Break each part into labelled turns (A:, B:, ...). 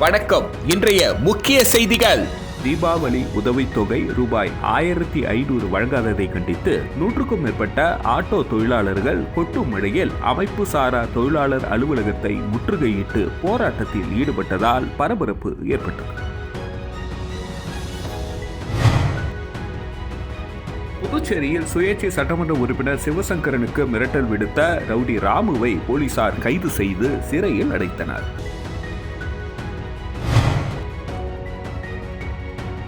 A: வணக்கம். இன்றைய முக்கிய செய்திகள்.
B: தீபாவளி உதவித்தொகை ரூபாய் 1500 வழங்காததை கண்டித்து 100க்கும் மேற்பட்ட ஆட்டோ தொழிலாளர்கள் கொட்டும் மழையில் அமைப்பு சாரா தொழிலாளர் அலுவலகத்தை முற்றுகையிட்டு போராட்டத்தில் ஈடுபட்டதால் பரபரப்பு ஏற்பட்டது. புதுச்சேரியில் சுயேட்சை சட்டமன்ற உறுப்பினர் சிவசங்கரனுக்கு மிரட்டல் விடுத்த ரவுடி ராமுவை போலீசார் கைது செய்து சிறையில் அடைத்தனர்.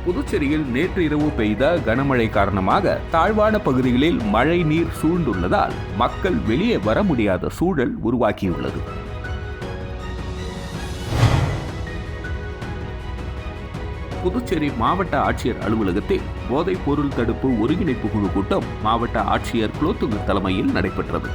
B: புதுச்சேரியில் நேற்று இரவு பெய்த கனமழை காரணமாக தாழ்வான பகுதிகளில் மழை நீர் சூழ்ந்துள்ளதால் மக்கள் வெளியே வர முடியாத சூழல் உருவாக்கியுள்ளது. புதுச்சேரி மாவட்ட ஆட்சியர் அலுவலகத்தில் போதைப் பொருள் தடுப்பு ஒருங்கிணைப்பு குழு கூட்டம் மாவட்ட ஆட்சியர் குலோத்துங்க தலைமையில் நடைபெற்றது.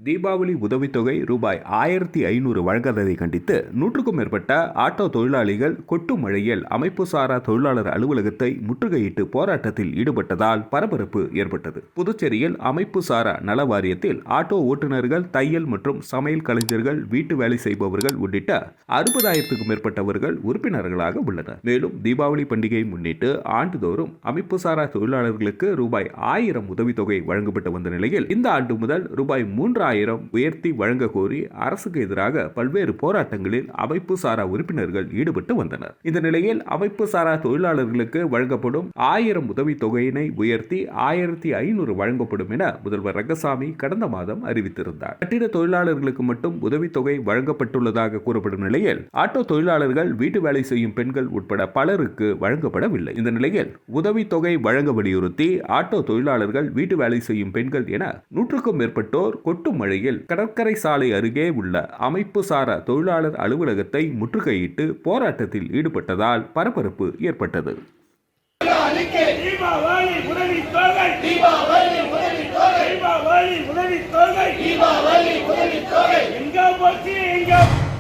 B: தீபாவளி உதவித்தொகை ரூபாய் 1500 வழங்காததை கண்டித்து 100க்கும் மேற்பட்ட ஆட்டோ தொழிலாளிகள் கொட்டும் மழையில் அமைப்பு சாரா தொழிலாளர் அலுவலகத்தை முற்றுகையிட்டு போராட்டத்தில் ஈடுபட்டதால் பரபரப்பு ஏற்பட்டது. புதுச்சேரியில் அமைப்பு சாரா நல வாரியத்தில் ஆட்டோ ஓட்டுநர்கள், தையல் மற்றும் சமையல் கலைஞர்கள், வீட்டு வேலை செய்பவர்கள் உள்ளிட்ட 60,000க்கும் மேற்பட்டவர்கள் உறுப்பினர்களாக உள்ளனர். மேலும் தீபாவளி பண்டிகையை முன்னிட்டு ஆண்டுதோறும் அமைப்பு சாரா தொழிலாளர்களுக்கு ரூபாய் 1000 உதவித்தொகை வழங்கப்பட்டு வந்த நிலையில் இந்த ஆண்டு முதல் ரூபாய் 3000 உயர்த்தி வழங்க கோரி அரசுக்கு எதிராக பல்வேறு போராட்டங்களில் அமைப்பு சாரா உறுப்பினர்கள் ஈடுபட்டு வந்தனர். இந்த நிலையில் அமைப்பு சாரா தொழிலாளர்களுக்கு வழங்கப்படும் 1000 உதவித் தொகையினை உயர்த்தி 1500 வழங்கப்படும் என முதல்வர் ரங்கசாமி கடந்த மாதம் அறிவித்திருந்தார். கட்டிட தொழிலாளர்களுக்கு மட்டும் உதவித்தொகை வழங்கப்பட்டுள்ளதாக கூறப்படும் நிலையில் ஆட்டோ தொழிலாளர்கள், வீட்டு வேலை செய்யும் பெண்கள் உட்பட பலருக்கு வழங்கப்படவில்லை. இந்த நிலையில் உதவித்தொகை வழங்க வலியுறுத்தி ஆட்டோ தொழிலாளர்கள், வீட்டு வேலை செய்யும் பெண்கள் என 100க்கும் மேற்பட்டோர் கொட்டும் மழையில் கடற்கரை சாலை அருகே உள்ள அமைப்பு சாரா தொழிலாளர் அலுவலகத்தை முற்றுகையிட்டு போராட்டத்தில் ஈடுபட்டதால் பரபரப்பு ஏற்பட்டது.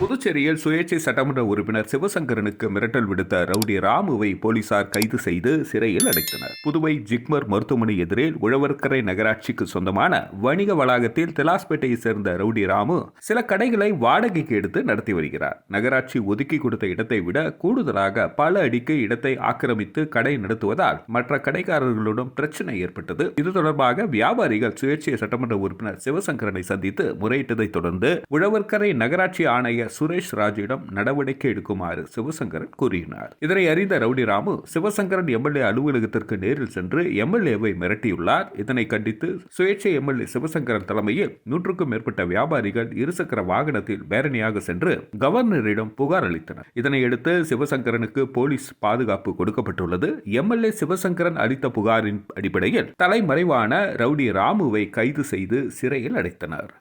B: புதுச்சேரியில் சுயேட்சை சட்டமன்ற உறுப்பினர் சிவசங்கரனுக்கு மிரட்டல் விடுத்த ரவுடி ராமுவை போலீசார் கைது செய்து சிறையில் அடைத்தனர். புதுவை ஜிப்மர் மருத்துவமனை எதிரில் உழவர்கரை நகராட்சிக்கு சொந்தமான வணிக வளாகத்தில் திலாஸ்பேட்டையை சேர்ந்த ரவுடி ராமு சில கடைகளை வாடகைக்கு எடுத்து நடத்தி வருகிறார். நகராட்சி ஒதுக்கி கொடுத்த இடத்தை விட கூடுதலாக பல அடிக்கு இடத்தை ஆக்கிரமித்து கடை நடத்துவதால் மற்ற கடைக்காரர்களுடன் பிரச்சனை ஏற்பட்டது. இது தொடர்பாக வியாபாரிகள் சுயேட்சை சட்டமன்ற உறுப்பினர் சிவசங்கரனை சந்தித்து முறையிட்டதை தொடர்ந்து உழவர்கரை நகராட்சி ஆணையர் சுரேஷ் ராஜிடம் நடவடிக்கை எடுக்குமாறு சிவசங்கரன் கூறினார். இதனை அறிந்த ரவுடி ராமு சிவசங்கரன் எம்எல்ஏ அலுவலகத்திற்கு நேரில் சென்று எம்எல்ஏவை மிரட்டியுள்ளார். இதனை கண்டித்து சுயேட்சை எம்எல்ஏ சிவசங்கரன் தலைமையில் 100க்கும் மேற்பட்ட வியாபாரிகள் இருசக்கர வாகனத்தில் பேரணியாக சென்று கவர்னரிடம் புகார் அளித்தனர். இதனையடுத்து சிவசங்கரனுக்கு போலீஸ் பாதுகாப்பு கொடுக்கப்பட்டுள்ளது. எம்எல்ஏ சிவசங்கரன் அளித்த புகாரின் அடிப்படையில் தலைமறைவான ரவுடி ராமுவை கைது செய்து சிறையில் அடைத்தனர்.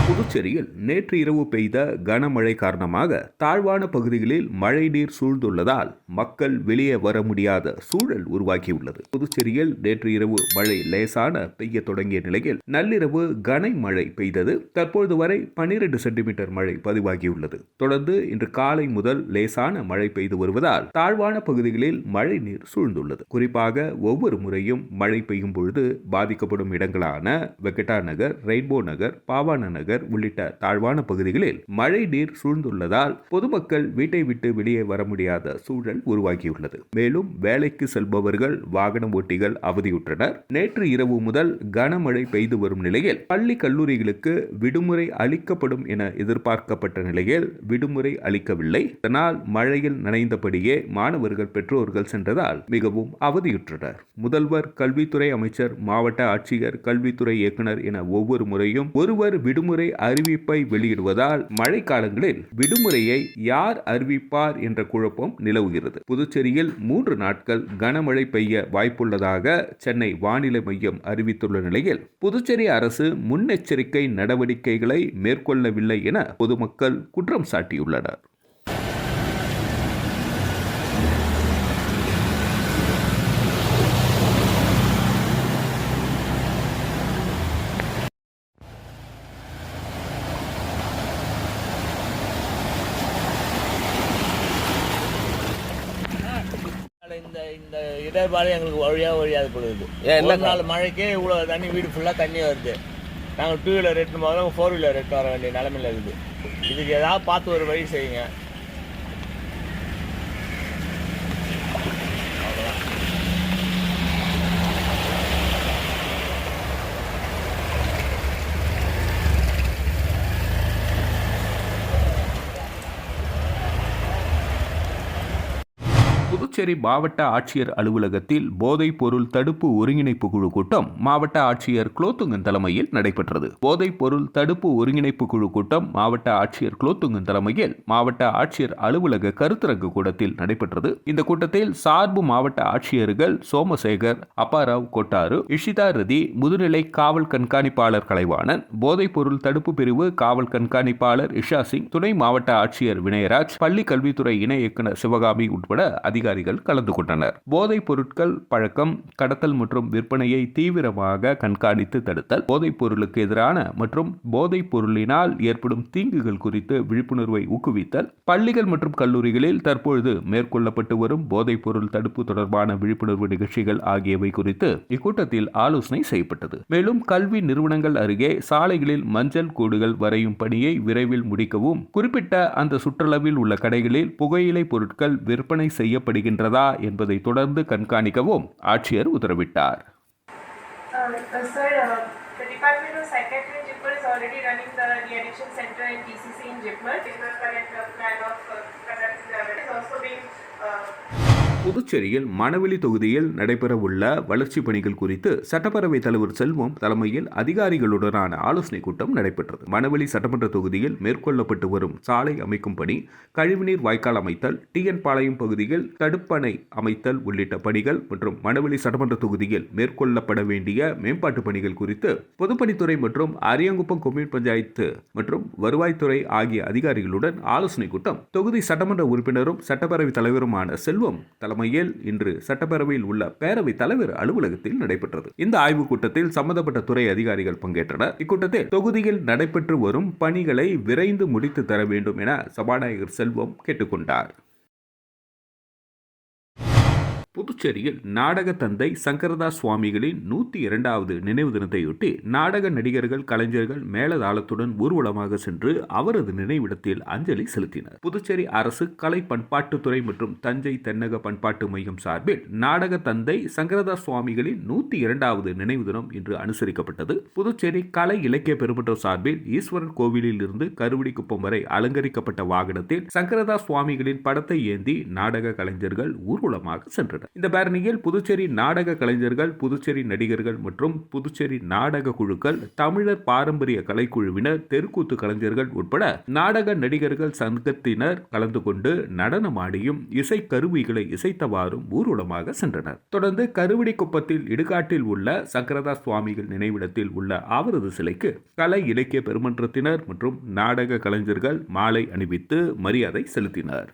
B: புதுச்சேரியில் நேற்று இரவு பெய்த கனமழை காரணமாக தாழ்வான பகுதிகளில் மழை நீர் சூழ்ந்துள்ளதால் மக்கள் வெளியே வர முடியாத சூழல் உருவாக்கியுள்ளது. புதுச்சேரியில் நேற்று இரவு மழை லேசான பெய்ய தொடங்கிய நிலையில் நள்ளிரவு கனமழை பெய்தது. தற்போது வரை 12 சென்டிமீட்டர் மழை பதிவாகியுள்ளது. தொடர்ந்து இன்று காலை முதல் லேசான மழை பெய்து வருவதால் தாழ்வான பகுதிகளில் மழை நீர் சூழ்ந்துள்ளது. குறிப்பாக ஒவ்வொரு முறையும் மழை பெய்யும் பொழுது பாதிக்கப்படும் இடங்களான வெங்கடா நகர், ரெயின்போ நகர், பாவான நகர் உள்ளிட்ட தாழ்வான பகுதிகளில் மழை நீர் சூழ்ந்துள்ளதால் பொதுமக்கள் வீட்டை விட்டு வெளியே வர முடியாத சூழல் உருவாகியுள்ளது. மேலும் வேலைக்கு செல்பவர்கள், வாகன ஓட்டிகள் அவதியுற்றனர். நேற்று இரவு முதல் கனமழை பெய்து வரும் நிலையில் பள்ளி, கல்லூரிகளுக்கு விடுமுறை அளிக்கப்படும் என எதிர்பார்க்கப்பட்ட நிலையில் விடுமுறை அளிக்கவில்லை. இதனால் மழையில் நனைந்தபடியே மாணவர்கள், பெற்றோர்கள் சென்றதால் மிகவும் அவதியுற்றனர். முதல்வர், கல்வித்துறை அமைச்சர், மாவட்ட ஆட்சியர், கல்வித்துறை இயக்குனர் என ஒவ்வொரு முறையும் ஒருவர் விடுமுறை அறிவிப்பை வெளியிடுவதால் மழை காலங்களில் விடுமுறையை யார் அறிவிப்பார் என்ற குழப்பம் நிலவுகிறது. புதுச்சேரியில் 3 நாட்கள் கனமழை பெய்ய வாய்ப்புள்ளதாக சென்னை வானிலை மையம் அறிவித்துள்ள நிலையில் புதுச்சேரி அரசு முன்னெச்சரிக்கை நடவடிக்கைகளை மேற்கொள்ளவில்லை என பொதுமக்கள் குற்றம் சாட்டியுள்ளனர்.
C: இந்த இடர்பாடு எங்களுக்கு வழியாக கொடுக்குது. ஒரு நாள் மழைக்கே இவ்வளோ தண்ணி, வீடு ஃபுல்லாக தண்ணி வருது. நாங்கள் 2 வீலர் எடுத்து போகிறோம், 4 வீலர் எடுத்து வர வேண்டிய நிலமையில் இருக்குது. இதுக்கு ஏதாவது பார்த்து ஒரு வழி செய்யுங்க.
B: புதுச்சேரி மாவட்ட ஆட்சியர் அலுவலகத்தில் போதைப் பொருள் தடுப்பு ஒருங்கிணைப்பு குழு கூட்டம் மாவட்ட ஆட்சியர் குலோத்துங்கன் தலைமையில் நடைபெற்றது. போதைப் பொருள் தடுப்பு ஒருங்கிணைப்பு குழு கூட்டம் மாவட்ட ஆட்சியர் குலோத்துங்கன் தலைமையில் மாவட்ட ஆட்சியர் அலுவலக கருத்தரங்கு கூடத்தில் நடைபெற்றது. இந்த கூட்டத்தில் சார்பு மாவட்ட ஆட்சியர்கள் சோமசேகர், அப்பாராவ் கொட்டாரு, இஷிதா ரதி, முதுநிலை காவல் கண்காணிப்பாளர் கலைவாணன், போதைப் பொருள் தடுப்பு பிரிவு காவல் கண்காணிப்பாளர் இஷா சிங், துணை மாவட்ட ஆட்சியர் வினயராஜ், பள்ளி கல்வித்துறை இணை இயக்குநர் சிவகாமி உட்பட அதிகாரிகள் கலந்து கொண்டனர். போதைப் பொருட்கள் பழக்கம், கடத்தல் மற்றும் விற்பனையை தீவிரமாக கண்காணித்து தடுத்தல், போதைப் பொருளுக்கு எதிரான மற்றும் போதைப் பொருளினால் ஏற்படும் தீங்குகள் குறித்து விழிப்புணர்வை ஊக்குவித்தல், பள்ளிகள் மற்றும் கல்லூரிகளில் தற்பொழுது மேற்கொள்ளப்பட்டு வரும் போதைப் பொருள் தடுப்பு தொடர்பான விழிப்புணர்வு நிகழ்ச்சிகள் ஆகியவை குறித்து இக்கூட்டத்தில் ஆலோசனை செய்யப்பட்டது. மேலும் கல்வி நிறுவனங்கள் அருகே சாலைகளில் மஞ்சள் கோடுகள் வரையும் பணியை விரைவில் முடிக்கவும், குறிப்பிட்ட அந்த சுற்றளவில் உள்ள கடைகளில் புகையிலை பொருட்கள் விற்பனை செய்யப்படுகின்றதா என்பதை தொடர்ந்து கண்காணிக்கவும் ஆட்சியர் உத்தரவிட்டார்.
D: The Department of Psychiatry in Jipmer is already running the de-addiction center in TCC in Jipmer. In the current plan of conducting the is also being
B: புதுச்சேரியில் மணவெளி தொகுதியில் நடைபெறவுள்ள வளர்ச்சிப் பணிகள் குறித்து சட்டப்பேரவைத் தலைவர் செல்வம் தலைமையில் அதிகாரிகளுடனான ஆலோசனைக் கூட்டம் நடைபெற்றது. மணவெளி சட்டமன்ற தொகுதியில் மேற்கொள்ளப்பட்டு வரும் சாலை அமைக்கும் பணி, கழிவுநீர் வாய்க்கால் அமைத்தல், டிஎன் பாளையம் பகுதியில் தடுப்பணை அமைத்தல் உள்ளிட்ட பணிகள் மற்றும் மணவெளி சட்டமன்ற தொகுதியில் மேற்கொள்ளப்பட வேண்டிய மேம்பாட்டு பணிகள் குறித்து பொதுப்பணித்துறை மற்றும் அரியாங்குப்பம் கொம்யூன் பஞ்சாயத்து மற்றும் வருவாய்த்துறை ஆகிய அதிகாரிகளுடன் ஆலோசனைக் கூட்டம் தொகுதி சட்டமன்ற உறுப்பினரும் சட்டப்பேரவைத் தலைவருமான செல்வம் தலைமையில் இன்று சட்டப்பேரவையில் உள்ள பேரவைத் தலைவர் அலுவலகத்தில் நடைபெற்றது. இந்த ஆய்வுக் கூட்டத்தில் சம்பந்தப்பட்ட துறை அதிகாரிகள் பங்கேற்றனர். இக்கூட்டத்தில் தொகுதியில் நடைபெற்று வரும் பணிகளை விரைந்து முடித்து தர வேண்டும் என சபாநாயகர் செல்வம் கேட்டுக்கொண்டார். புதுச்சேரியில் நாடக தந்தை சங்கரதாஸ் சுவாமிகளின் 102வது நினைவு தினத்தையொட்டி நாடக நடிகர்கள், கலைஞர்கள் மேளதாளத்துடன் ஊர்வலமாக சென்று அவரது நினைவிடத்தில் அஞ்சலி செலுத்தினர். புதுச்சேரி அரசு கலை பண்பாட்டுத்துறை மற்றும் தஞ்சை தென்னக பண்பாட்டு மையம் சார்பில் நாடக தந்தை சங்கரதாஸ் சுவாமிகளின் 102வது நினைவு தினம் இன்று அனுசரிக்கப்பட்டது. புதுச்சேரி கலை இலக்கிய பெருமன்றோர் சார்பில் ஈஸ்வரன் கோவிலில் இருந்து கருவடிக்குப்பம் வரை அலங்கரிக்கப்பட்ட வாகனத்தில் சங்கரதாஸ் சுவாமிகளின் படத்தை ஏந்தி நாடக கலைஞர்கள் ஊர்வலமாக சென்றனர். இந்த பேரணியில் புதுச்சேரி நாடக கலைஞர்கள், புதுச்சேரி நடிகர்கள் மற்றும் புதுச்சேரி நாடக குழுக்கள், தமிழர் பாரம்பரிய கலைக்குழுவினர், தெருக்கூத்து கலைஞர்கள் உட்பட நாடக நடிகர்கள் சங்கத்தினர் கலந்து கொண்டு நடனமாடியும் இசை கருவிகளை இசைத்தவாறும் ஊர்வலமாக சென்றனர். தொடர்ந்து கருவடிக்குப்பத்தில் இடுகாட்டில் உள்ள சங்கரதாஸ் சுவாமிகள் நினைவிடத்தில் உள்ள அவரது சிலைக்கு கலை இலக்கிய பெருமன்றத்தினர் மற்றும் நாடக கலைஞர்கள் மாலை அணிவித்து மரியாதை செலுத்தினர்.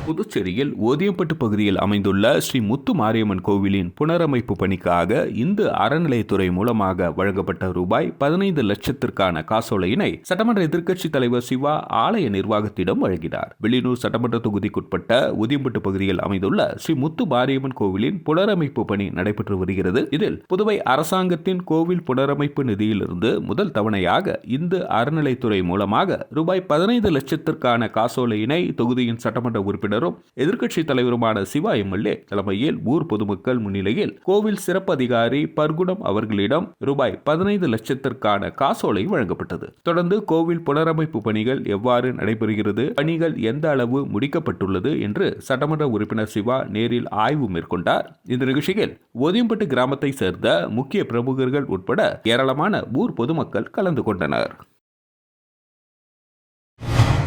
B: புதுச்சேரியில் ஓதியம்பட்டு பகுதியில் அமைந்துள்ள ஸ்ரீ முத்து மாரியம்மன் கோவிலின் புனரமைப்பு பணிக்காக இந்து அறநிலையத்துறை மூலமாக வழங்கப்பட்ட ரூபாய் 15 லட்சத்திற்கான காசோலையினை சட்டமன்ற எதிர்க்கட்சித் தலைவர் சிவா ஆலய நிர்வாகத்திடம் வழங்கினார். வெளியூர் சட்டமன்ற தொகுதிக்குட்பட்ட ஓதியம்பட்டு பகுதியில் அமைந்துள்ள ஸ்ரீ முத்து மாரியம்மன் கோவிலின் புனரமைப்பு பணி நடைபெற்று வருகிறது. இதில் புதுவை அரசாங்கத்தின் கோவில் புனரமைப்பு நிதியிலிருந்து முதல் தவணையாக இந்து அறநிலையத்துறை மூலமாக ரூபாய் 15 லட்சத்திற்கான காசோலையினை தொகுதியின் சட்டமன்ற உறுப்பினர் எதிர்க்கட்சி தலைவருமான சிவா எம்எல்ஏ தலைமையில் ஊர் பொதுமக்கள் முன்னிலையில் கோவில் சிறப்பு அதிகாரி பர்குணம் அவர்களிடம் ரூபாய் 15 லட்சத்திற்கான காசோலை வழங்கப்பட்டது. தொடர்ந்து கோவில் புனரமைப்பு பணிகள் எவ்வாறு நடைபெறுகிறது, பணிகள் எந்த அளவு முடிக்கப்பட்டுள்ளது என்று சட்டமன்ற உறுப்பினர் சிவா நேரில் ஆய்வு மேற்கொண்டார். இந்த நிகழ்ச்சியில் ஓதியம்பட்டு கிராமத்தை சேர்ந்த முக்கிய பிரமுகர்கள் உட்பட ஏராளமான ஊர் பொதுமக்கள் கலந்து கொண்டனர்.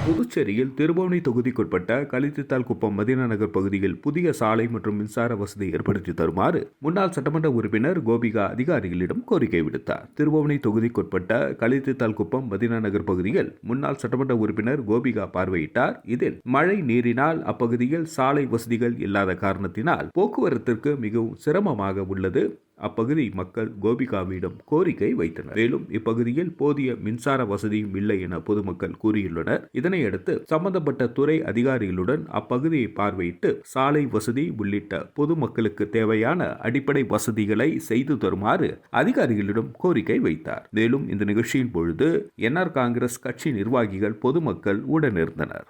B: புதுச்சேரியில் திருபுவனை தொகுதிக்குட்பட்ட களித்தித்தால் குப்பம் மதீனா நகர் பகுதியில் புதிய சாலை மற்றும் மின்சார வசதி ஏற்படுத்தி தருமாறு முன்னாள் சட்டமன்ற உறுப்பினர் கோபிகா அதிகாரிகளிடம் கோரிக்கை விடுத்தார். திருபுவனை தொகுதிக்குட்பட்ட களித்தித்தால் குப்பம் மதீனா நகர் பகுதியில் முன்னாள் சட்டமன்ற உறுப்பினர் கோபிகா பார்வையிட்டார். இதில் மழை நீரினால் அப்பகுதியில் சாலை வசதிகள் இல்லாத காரணத்தினால் போக்குவரத்திற்கு மிகவும் சிரமமாக உள்ளது. அப்பகுதி மக்கள் கோபிகாவிடம் கோரிக்கை வைத்தனர். மேலும் இப்பகுதியில் போதிய மின்சார வசதியும் இல்லை என பொதுமக்கள் கூறியுள்ளனர். இதனையடுத்து சம்பந்தப்பட்ட துறை அதிகாரிகளுடன் அப்பகுதியை பார்வையிட்டு சாலை வசதி உள்ளிட்ட பொதுமக்களுக்கு தேவையான அடிப்படை வசதிகளை செய்து தருமாறு அதிகாரிகளிடம் கோரிக்கை வைத்தார். மேலும் இந்த நிகழ்ச்சியின் பொழுது என்ஆர் காங்கிரஸ் கட்சி நிர்வாகிகள் பொதுமக்கள் உடனிருந்தனர்.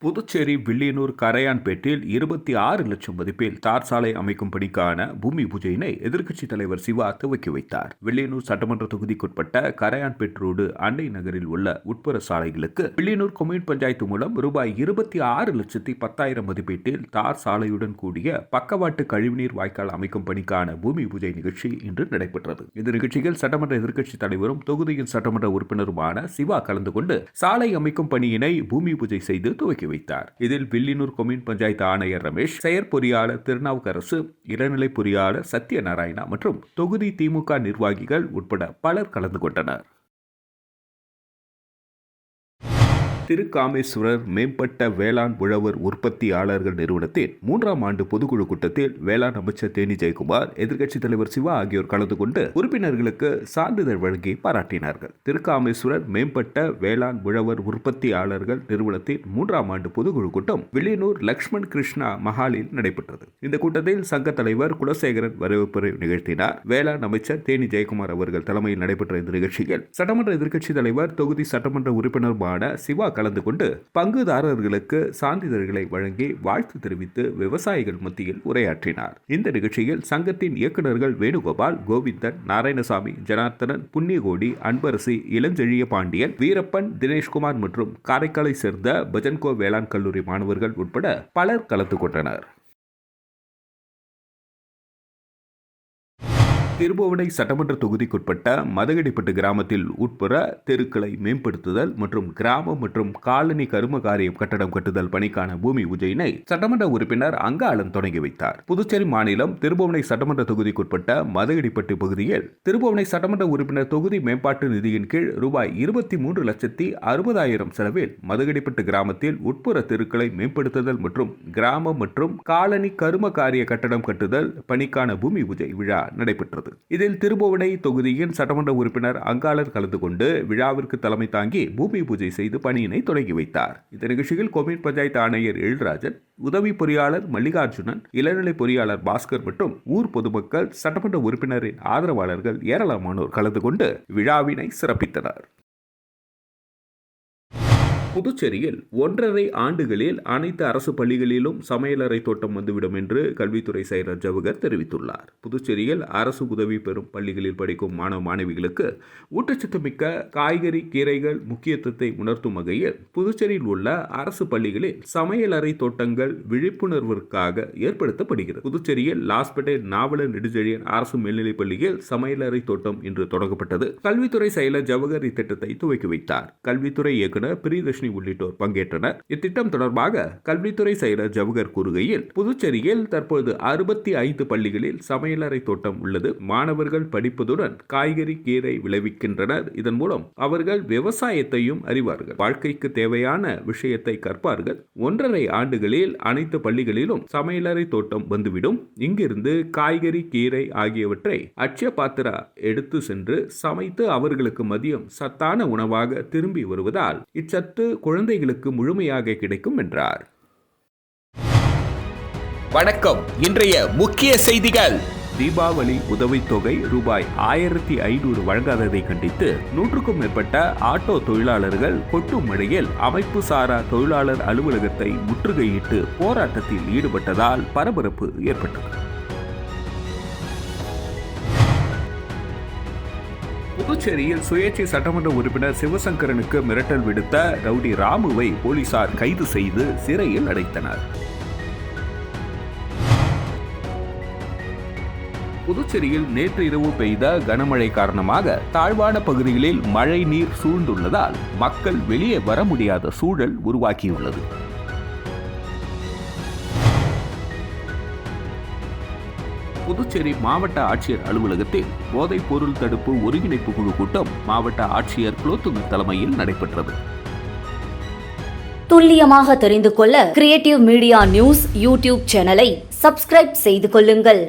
B: புதுச்சேரி வில்லியனூர் கரையான்பேட்டில் 26 லட்சம் மதிப்பில் தார் சாலை அமைக்கும் பணிக்கான பூமி பூஜையினை எதிர்க்கட்சித் தலைவர் சிவா துவக்கி வைத்தார். வில்லியனூர் சட்டமன்ற தொகுதிக்குட்பட்ட கரையான்பேட் ரோடு அண்டை நகரில் உள்ள உட்புற சாலைகளுக்கு வில்லியனூர் கொம்யூன் பஞ்சாயத்து மூலம் ரூபாய் 26,10,000 மதிப்பீட்டில் தார் சாலையுடன் கூடிய பக்கவாட்டு கழிவுநீர் வாய்க்கால் அமைக்கும் பணிக்கான பூமி பூஜை நிகழ்ச்சி இன்று நடைபெற்றது. இந்த நிகழ்ச்சியில் சட்டமன்ற எதிர்க்கட்சித் தலைவரும் தொகுதியின் சட்டமன்ற உறுப்பினருமான சிவா கலந்து கொண்டு சாலை அமைக்கும் பணியினை பூமி பூஜை செய்து துவக்கி வைத்தார். இதில் வில்லியனூர் கொம்யூன் பஞ்சாயத்து ஆணையர் ரமேஷ், செயற்பொறியாளர் திருநாவுக்கரசு, இளநிலை பொறியாளர் சத்யநாராயணா மற்றும் தொகுதி திமுக நிர்வாகிகள் உட்பட பலர் கலந்து கொண்டனர். திருக்காமேஸ்வரர் மேம்பட்ட வேளாண் உழவர் உற்பத்தியாளர்கள் நிறுவனத்தின் 3ஆம் ஆண்டு பொதுக்குழு கூட்டத்தில் வேளாண் அமைச்சர் தேனி ஜெயக்குமார், எதிர்க்கட்சித் தலைவர் சிவா ஆகியோர் கலந்து கொண்டு உறுப்பினர்களுக்கு சான்றிதழ் வழங்கி பாராட்டினார்கள். திருக்காமேஸ்வரர் மேம்பட்ட வேளாண் உழவர் உற்பத்தியாளர்கள் நிறுவனத்தின் 3ஆம் ஆண்டு பொதுக்குழு கூட்டம் வில்லியனூர் லக்ஷ்மண் கிருஷ்ணா மஹாலில் நடைபெற்றது. இந்த கூட்டத்தில் சங்க தலைவர் குலசேகரன் வரவேற்புரை நிகழ்த்தினார். வேளாண் அமைச்சர் தேனி ஜெயக்குமார் அவர்கள் தலைமையில் நடைபெற்ற இந்த நிகழ்ச்சியில் சட்டமன்ற எதிர்க்கட்சித் தலைவர் தொகுதி சட்டமன்ற உறுப்பினருமான சிவா கலந்து கொண்டு பங்குதாரர்களுக்கு சான்றிதழ்களை வழங்கி வாழ்த்து தெரிவித்து விவசாயிகள் மத்தியில் உரையாற்றினார். இந்த நிகழ்ச்சியில் சங்கத்தின் இயக்குநர்கள் வேணுகோபால், கோவிந்தன், நாராயணசாமி, ஜனார்த்தனன், புண்ணியகோடி, அன்பரசி, இளஞ்செழிய பாண்டியன், வீரப்பன், தினேஷ்குமார் மற்றும் காரைக்காலை சேர்ந்த பஜன்கோ வேளாண் கல்லூரி மாணவர்கள் உட்பட பலர் கலந்து கொண்டனர். திருபுவனை சட்டமன்ற தொகுதிக்குட்பட்ட மதகடிப்பட்டு கிராமத்தில் உட்புற தெருக்களை மேம்படுத்துதல் மற்றும் கிராமம் மற்றும் காலனி கரும காரியம் கட்டடம் கட்டுதல் பணிக்கான பூமி பூஜையினை சட்டமன்ற உறுப்பினர் அங்காளன் தொடங்கி வைத்தார். புதுச்சேரி மாநிலம் திருபுவனை சட்டமன்ற தொகுதிக்குட்பட்ட மதகடிப்பட்டு பகுதியில் திருபுவனை சட்டமன்ற உறுப்பினர் தொகுதி மேம்பாட்டு நிதியின் கீழ் ரூபாய் 23,60,000 செலவில் மதகடிப்பட்டு கிராமத்தில் உட்புற தெருக்களை மேம்படுத்துதல் மற்றும் கிராமம் மற்றும் காலனி கரும காரிய கட்டடம் கட்டுதல் பணிக்கான பூமி பூஜை விழா நடைபெற்றது. இதில் திருபுவனை தொகுதியின் சட்டமன்ற உறுப்பினர் அங்காளர் கலந்து கொண்டு விழாவிற்கு தலைமை தாங்கி பூமி பூஜை செய்து பணியினை தொடங்கி வைத்தார். இந்த நிகழ்ச்சியில் கொம்யூன் பஞ்சாயத்து ஆணையர் எழில்ராஜன், உதவி பொறியாளர் மல்லிகார்ஜுனன், இளநிலை பொறியாளர் பாஸ்கர் மற்றும் ஊர் பொதுமக்கள், சட்டமன்ற உறுப்பினரின் ஆதரவாளர்கள் ஏராளமானோர் கலந்து கொண்டு விழாவினை சிறப்பித்தனர். புதுச்சேரியில் 1.5 ஆண்டுகளில் அனைத்து அரசு பள்ளிகளிலும் சமையலறை தோட்டம் வந்துவிடும் என்று கல்வித்துறை செயலர் ஜவஹர் தெரிவித்துள்ளார். புதுச்சேரியில் அரசு உதவி பெறும் பள்ளிகளில் படிக்கும் மாணவ மாணவிகளுக்கு ஊட்டச்சத்து மிக்க காய்கறி, கீரைகள் முக்கியத்துவத்தை உணர்த்தும் வகையில் புதுச்சேரியில் உள்ள அரசு பள்ளிகளில் சமையலறை தோட்டங்கள் விழிப்புணர்விற்காக ஏற்படுத்தப்படுகிறது. புதுச்சேரியில் லாஸ்பேட்டை நாவலர் நெடுஞ்செழியன் அரசு மேல்நிலைப் பள்ளியில் சமையலறை தோட்டம் இன்று தொடங்கப்பட்டது. கல்வித்துறை செயலர் ஜவஹர் இத்திட்டத்தை துவக்கி வைத்தார். கல்வித்துறை இயக்குநர் பிரியதர்ஷினி உள்ளிட்டோர் பங்கேற்றனர். இத்திட்டம் தொடர்பாக கல்வித்துறை செயலர் ஜவஹர் கூறுகையில், புதுச்சேரியில் தற்போது 65 பள்ளிகளில் சமையலறை தோட்டம் உள்ளது. மாணவர்கள் படிப்பதுடன் காய்கறி, கீரை விளைவிக்கின்றனர். இதன் மூலம் அவர்கள் விவசாயத்தையும் அறிவார்கள், வாழ்க்கைக்கு தேவையான விஷயத்தை கற்பார்கள். 1.5 ஆண்டுகளில் அனைத்து பள்ளிகளிலும் சமையலறை தோட்டம் வந்துவிடும். இங்கிருந்து காய்கறி, கீரை ஆகியவற்றை அட்சய பாத்திரா எடுத்து சென்று சமைத்து அவர்களுக்கு மதியம் சத்தான உணவாக திரும்பி வருவதால் இச்சத்து குழந்தைகளுக்கு முழுமையாக கிடைக்கும் என்றார்.
A: வணக்கம். இன்றைய முக்கிய செய்திகள்.
B: தீபாவளி உதவித்தொகை ரூபாய் 1,500 வழங்காததை கண்டித்து 100க்கும் மேற்பட்ட ஆட்டோ தொழிலாளர்கள் கொட்டும் மழையில் அமைப்பு சாரா தொழிலாளர் அலுவலகத்தை முற்றுகையிட்டு போராட்டத்தில் ஈடுபட்டதால் பரபரப்பு ஏற்பட்டது. புதுச்சேரியில் சுயேட்சை சட்டமன்ற உறுப்பினர் சிவசங்கரனுக்கு மிரட்டல் விடுத்த ரவுடி ராமுவை போலீசார் கைது செய்து சிறையில் அடைத்தனர். புதுச்சேரியில் நேற்று இரவு பெய்த கனமழை காரணமாக தாழ்வான பகுதிகளில் மழை நீர் சூழ்ந்துள்ளதால் மக்கள் வெளியே வர முடியாத சூழல் உருவாக்கியுள்ளது. புதுச்சேரி மாவட்ட ஆட்சியர் அலுவலகத்தில் போதைப் பொருள் தடுப்பு ஒருங்கிணைப்பு குழு கூட்டம் மாவட்ட ஆட்சியர் குலோத்துங்க தலைமையில் நடைபெற்றது.
E: துல்லியமாக தெரிந்து கொள்ள கிரியேட்டிவ் மீடியா நியூஸ் யூடியூப் சேனலை சப்ஸ்கிரைப் செய்து கொள்ளுங்கள்.